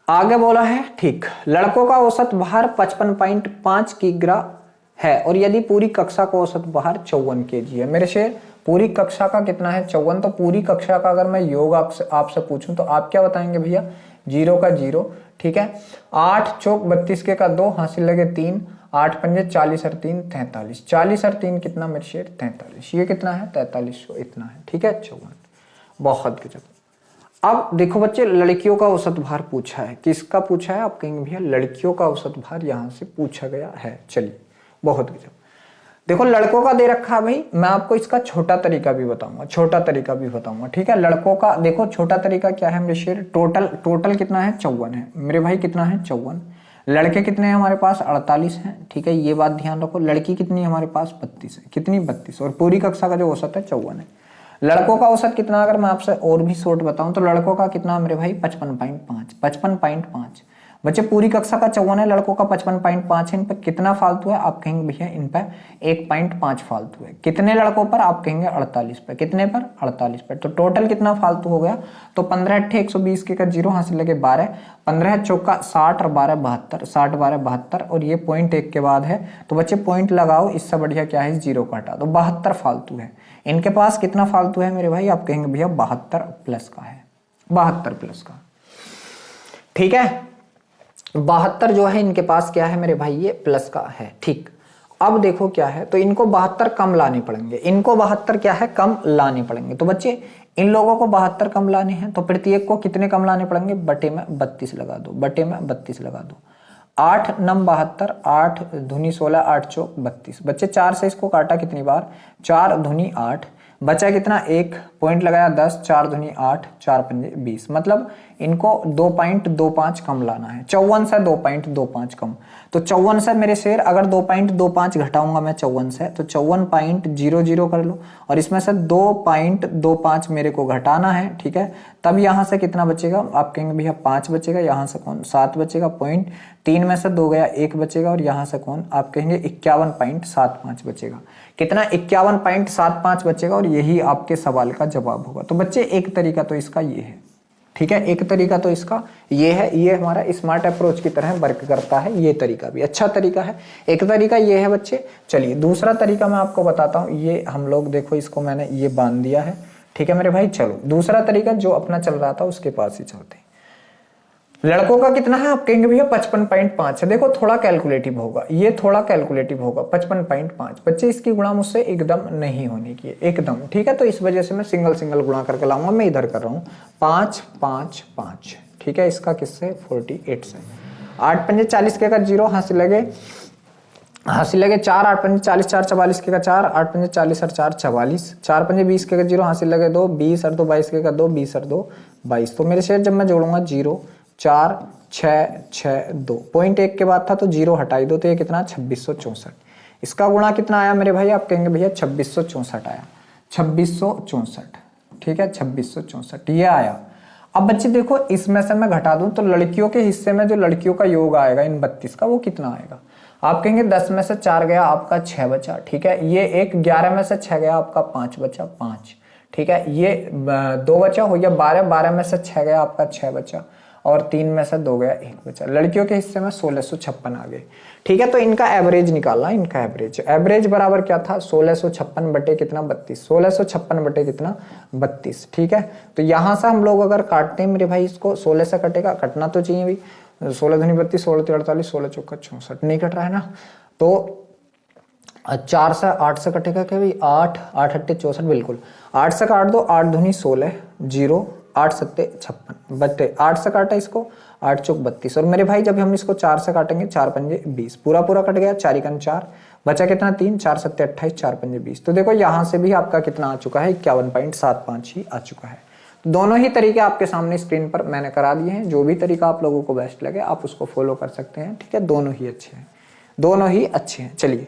आगे बोला है ठीक लड़कों का औसत भार 55.5 किग्रा है और यदि पूरी कक्षा का औसत भार 54 kg है। मेरे शेर पूरी कक्षा का कितना है 54। तो पूरी कक्षा का अगर मैं योग आपसे पूछूं तो आप क्या बताएंगे भैया 0 का 0। ठीक है, 8 चौक 32 के का 2, हासिल लगे 3, 8 पंजे 40 और 3 43, 40 और 3 कितना मेरे शेर 43। ये कितना है 4300 इतना है। ठीक है 54, बहुत गजब। अब देखो बच्चे लड़कियों का औसत भार पूछा है, किसका पूछा है, आप कहेंगे भैया लड़कियों का औसत भार यहां से पूछा गया है। चलिए बहुत गजब। देखो लड़कों का दे रखा है भाई, मैं आपको इसका छोटा तरीका भी बताऊंगा। ठीक है, लड़कों का देखो छोटा तरीका क्या है मेरे शेर, टोटल कितना है 54 है मेरे भाई, कितना है 54। लड़के कितने हैं हमारे पास 48 हैं। ठीक है, ये बात ध्यान रखो। लड़की कितनी है हमारे पास 32 है। कितनी 32, और पूरी कक्षा का जो औसत है 54 है। लड़कों का औसत कितना, अगर मैं आपसे और भी शॉर्ट बताऊं तो लड़कों का कितना मेरे भाई 55.5। बच्चे पूरी कक्षा का 54 है, लड़कों का 55.5 है। इन पर कितना फालतू है, आप कहेंगे भैया इन पर 1.5 फालतू है। कितने लड़कों पर, आप कहेंगे 48 पर। कितने पर 48 पर। तो टोटल कितना फालतू हो गया, तो 15 अट्ठे 120 के का 0, हासिल लगे 12, 15 चौका 60 और 12 72, 60 12 72 और ये पॉइंट 1 के बाद है। तो बच्चे पॉइंट लगाओ, इससे बढ़िया क्या है 0 का हटा दो। 72 फालतू है इनके पास। कितना फालतू है मेरे भाई, आप कहेंगे भैया 72 प्लस का है, 72 प्लस का। ठीक है, 72 जो है इनके पास क्या है मेरे भाई, ये प्लस का है। ठीक, अब देखो क्या है, तो इनको 72 कम लाने पड़ेंगे, इनको 72 क्या है कम लाने पड़ेंगे। तो बच्चे इन लोगों को 72 कम लाने हैं, तो प्रत्येक को कितने कम लाने पड़ेंगे, बटे में 32 लगा दो, बटे में 32 लगा दो। 8 नम 72, 8 दूनी 16, 8 चौक 32। बच्चे 4 से इसको काटा कितनी बार, 4 दूनी 8, बचा कितना, 1 पॉइंट लगाया 10, 4 दूनी 8, 4 पंजे 20। मतलब इनको 2.25 कम लाना है। 54 से 2.25 कम, तो 54 से मेरे शेर अगर 2.25 घटाऊंगा मैं 54 से, तो 54.00 कर लो, और इसमें से 2.25 मेरे को घटाना है, ठीक है। तब यहाँ से कितना बचेगा, आप कहेंगे भैया 5 बचेगा, यहाँ से कौन 7 बचेगा, पॉइंट 3 में से 2 गया 1 बचेगा, और यहाँ से कौन आप कहेंगे 51.75 बचेगा। कितना, 51.75 बचेगा, और यही आपके सवाल का जवाब होगा। तो बच्चे एक तरीका तो इसका ये है, ठीक है, एक तरीका तो इसका ये है, ये हमारा स्मार्ट अप्रोच की तरह वर्क करता है। ये तरीका भी अच्छा तरीका है। एक तरीका ये है बच्चे। चलिए दूसरा तरीका मैं आपको बताता हूँ। ये हम लोग देखो, इसको मैंने ये बांध दिया है, ठीक है मेरे भाई। चलो दूसरा तरीका जो अपना चल रहा था उसके पास ही चलते हैं। लड़कों का कितना है, आप कहेंगे भैया 55.5 है। देखो थोड़ा कैलकुलेटिव होगा, ये थोड़ा कैलकुलेटिव होगा, 55.5। बच्चे इसकी गुणा मुझसे एकदम नहीं होने की है, एकदम, ठीक है। तो इस वजह से मैं सिंगल सिंगल गुणा करके लाऊंगा। मैं इधर कर रहा हूँ 5 5 5, ठीक है। इसका किससे, 48 से। 8 पंजे 40 के का 0, हासिल लगे 4, 8 पंजे 40, 4 44 के का 4, 8 पंजे 40 और 4 44, 4 पंजे 20 के का 0, हासिल लगे 2, 20 और 2 22 के का 2, 20 और 2 22। तो मेरे शेर जब मैं जोड़ूंगा 0 4 6 6 2, पॉइंट 1 के बाद था तो 0 हटाई दो, तो ये कितना 2664। इसका गुणा कितना आया मेरे भाई, आप कहेंगे भैया 2664 आया, 2664, ठीक है 2664 ये आया। अब बच्चे देखो इसमें से मैं घटा दूं तो लड़कियों के हिस्से में जो लड़कियों का योग आएगा इन 32 का, वो कितना आएगा। आप कहेंगे 10 में से 4 गया आपका 6 बचा, ठीक है। ये एक 11 में से 6 गया आपका 5 बचा, 5, ठीक है। ये 2 बचा हो गया 12, 12 में से 6 गया आपका 6 बचा, और 3 में से 2 गया 1 बचा। लड़कियों के हिस्से में 1656 आ गए, ठीक है। तो इनका एवरेज निकालना, इनका एवरेज बराबर क्या था, 1656 बटे कितना 32, 1656 बटे कितना 32, ठीक है। तो यहां से हम लोग अगर काटते हैं मेरे भाई, इसको 16 से कटेगा, कटना तो चाहिए भाई, 16 दूनी 32, 16 तीन 48, 16 चौका 64, नहीं कट रहा है ना। तो 4 से 8 से कटेगा क्या भाई, 8 8 अट्टे 64, बिल्कुल 8 से काट दो, 8 दूनी 16 0, 8 सत्ते 56 बटे 8 से काटा इसको, 8 चौक 32। और मेरे भाई जब हम इसको 4 से काटेंगे 4 पंजे 20, पूरा पूरा कट गया, 4 एकन 4, बचा कितना 3, 4 सत्ते 28, 4 पंजे 20। तो देखो यहाँ से भी आपका कितना आ चुका है, 51.75 ही आ चुका है। दोनों ही तरीके आपके सामने स्क्रीन पर मैंने करा दिए हैं। जो भी तरीका आप लोगों को बेस्ट लगे आप उसको फॉलो कर सकते हैं, ठीक है। दोनों ही अच्छे हैं, दोनों ही अच्छे हैं। चलिए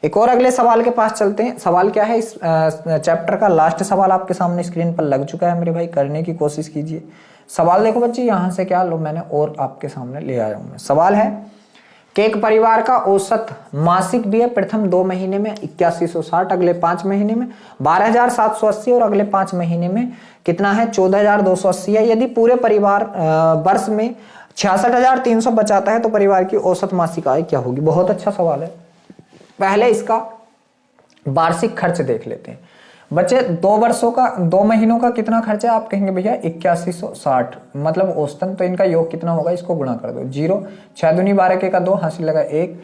एक और अगले सवाल के पास चलते हैं। सवाल क्या है, इस चैप्टर का लास्ट सवाल आपके सामने स्क्रीन पर लग चुका है मेरे भाई, करने की कोशिश कीजिए। सवाल देखो बच्चे, यहाँ से क्या लो मैंने और आपके सामने ले आया हूं मैं। सवाल है कि एक परिवार का औसत मासिक व्यय प्रथम 2 महीने में 8160, अगले 5 महीने में 12780 और अगले 5 महीने में कितना है 14280 है। यदि पूरे परिवार वर्ष में 66300 बचाता है तो परिवार की औसत मासिक आय क्या होगी। बहुत अच्छा सवाल है। पहले इसका वार्षिक खर्च देख लेते हैं। बच्चे 2 महीनों का कितना खर्चा है, आप कहेंगे भैया 8160, मतलब औसतन। तो इनका योग कितना होगा, इसको गुणा कर दो, 0 6 दूनी 12 के का 2, हासिल लगा 1,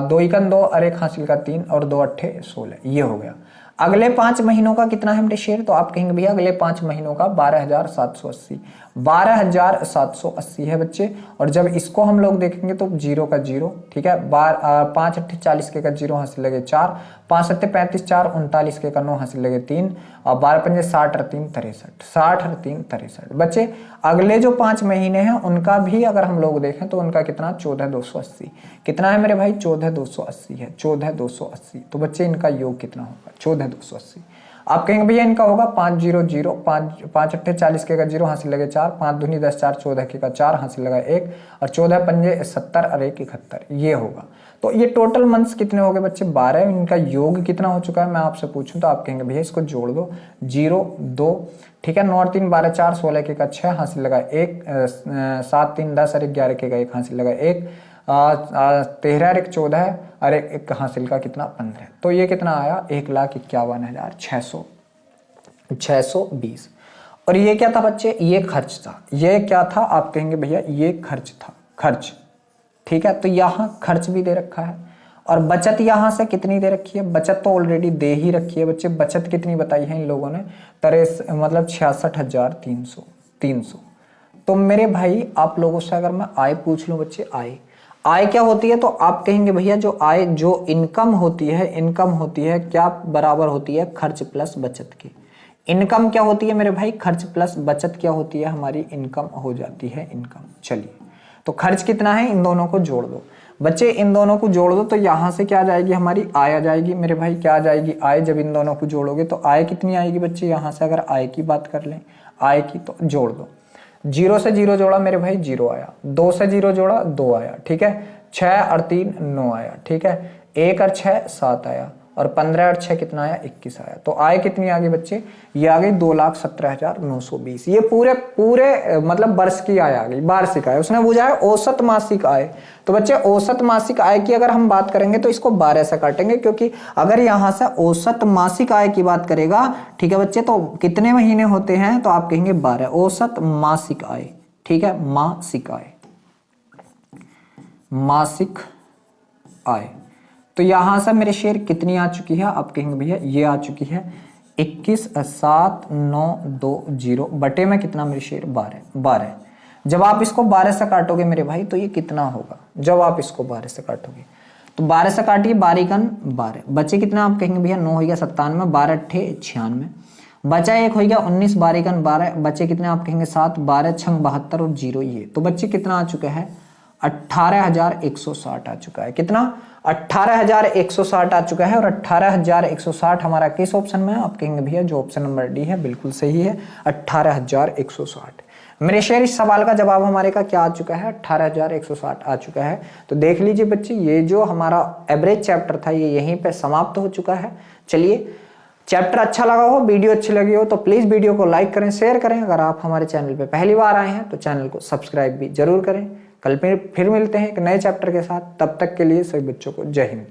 2 एकन 2 और 1 हासिल का 3 और 2 अट्ठे 16, ये हो गया। अगले 5 महीनों का कितना है मेरे शेर, तो आप कहेंगे भैया अगले 5 महीनों का 12780, 12780 है बच्चे। और जब इसको हम लोग देखेंगे तो 0 का 0, ठीक है। 5 अट्ठे 40 के का 0 हासिल लगे 4, 5 सत्ते 35, 4 39 के का 9 हासिल लगे 3, और 12 पंजे 60 और 3 63, 60 और 3 63। बच्चे अगले जो 5 महीने हैं उनका भी अगर हम लोग देखें तो उनका कितना 14280, कितना है मेरे भाई 14280 है, 14280। तो बच्चे इनका योग कितना होगा 14280। आप कहेंगे भैया इनका होगा 500, 5 अट्ठे 40 के का 0 हासिल लगे 4, 5 दूनी 10 4 14 के का 4 हासिल लगा 1, और 14 पंजे 70 और 1 71, ये होगा। तो ये टोटल मंथ्स कितने हो गए बच्चे 12। इनका योग कितना हो चुका है मैं आपसे पूछूं तो आप कहेंगे भैया इसको जोड़ दो, 0 2, ठीक है। 9 और 3 12 4 16 के का 6 हासिल लगा 1, 7 3 10 और 11 के का 1 हासिल लगा 1, 13 और 1 14 और 1 हासिल का कितना 15। तो ये कितना आया 1,51,620। और ये क्या था बच्चे, ये खर्च था। ये क्या था आप कहेंगे भैया ये खर्च था, खर्च, ठीक है। तो यहाँ खर्च भी दे रखा है और बचत यहाँ से कितनी दे रखी है, बचत तो ऑलरेडी दे ही रखी है बच्चे। बचत कितनी बताई है इन लोगों ने, 66,300। तो मेरे भाई आप लोगों से अगर मैं आय पूछ लूं बच्चे, आय क्या होती है, तो आप कहेंगे भैया जो आय, जो इनकम होती है क्या बराबर होती है, खर्च प्लस बचत की। इनकम क्या होती है मेरे भाई, खर्च प्लस बचत क्या होती है, हमारी इनकम हो जाती है इनकम। चलिए, तो खर्च कितना है, इन दोनों को जोड़ दो बच्चे, इन दोनों को जोड़ दो, तो यहां से क्या आ जाएगी, हमारी आय आ जाएगी मेरे भाई। क्या आ जाएगी, आय। जब इन दोनों को जोड़ोगे तो आय कितनी आएगी बच्चे, यहां से अगर आय की बात कर लें, आय की, तो जोड़ दो। 0 से 0 जोड़ा मेरे भाई 0 आया, 2 से 0 जोड़ा 2 आया, ठीक है। 6 और 3 9 आया, ठीक है। 1 और 6 7 आया, और 15 और 6 कितना आया, 21 आया। तो आय कितनी आ गई बच्चे, ये आ गई 2,17,920। ये पूरे मतलब वर्ष की आय आ गई, वार्षिक आय। उसने पूछा है औसत मासिक आय। तो बच्चे औसत मासिक आय की अगर हम बात करेंगे तो इसको 12 से काटेंगे, क्योंकि अगर यहां से औसत मासिक आय की बात करेगा, ठीक है बच्चे, तो कितने महीने होते हैं, तो आप कहेंगे 12। औसत मासिक आय, ठीक है, मासिक आय, मासिक आय। तो यहां से मेरे शेयर कितनी आ चुकी है, आप कहेंगे भैया ये आ चुकी है 21,7,920 बटे में कितना मेरे शेयर 12। जब आप इसको 12 से काटोगे मेरे भाई तो ये कितना होगा, जब आप इसको 12 से काटोगे तो 12 से काटिए, 12 बचे कितना, आप कहेंगे भैया 9 हो गया 97, 12 अट्ठे 96, बचा 1 हो गया 19, 12 बचे कितने, आप कहेंगे 7, 12 छंग 72 और 0 ये। तो बच्चे कितना आ चुका है, 18,160 आ चुका है। कितना, 18,160 आ चुका है। और 18,160 हमारा किस ऑप्शन में है, आप कहेंगे भैया जो ऑप्शन नंबर डी है बिल्कुल सही है, 18,160। मेरे शेयर इस सवाल का जवाब हमारे का क्या आ चुका है, 18,160 आ चुका है। तो देख लीजिए बच्चे, ये जो हमारा एवरेज चैप्टर था ये यहीं पे समाप्त हो चुका है। चलिए, चैप्टर अच्छा लगा हो, वीडियो अच्छी लगी हो तो प्लीज वीडियो को लाइक करें, शेयर करें। अगर आप हमारे चैनल पे पहली बार आए हैं तो चैनल को सब्सक्राइब भी जरूर करें। कल फिर मिलते हैं एक नए चैप्टर के साथ, तब तक के लिए सभी बच्चों को जय हिंद।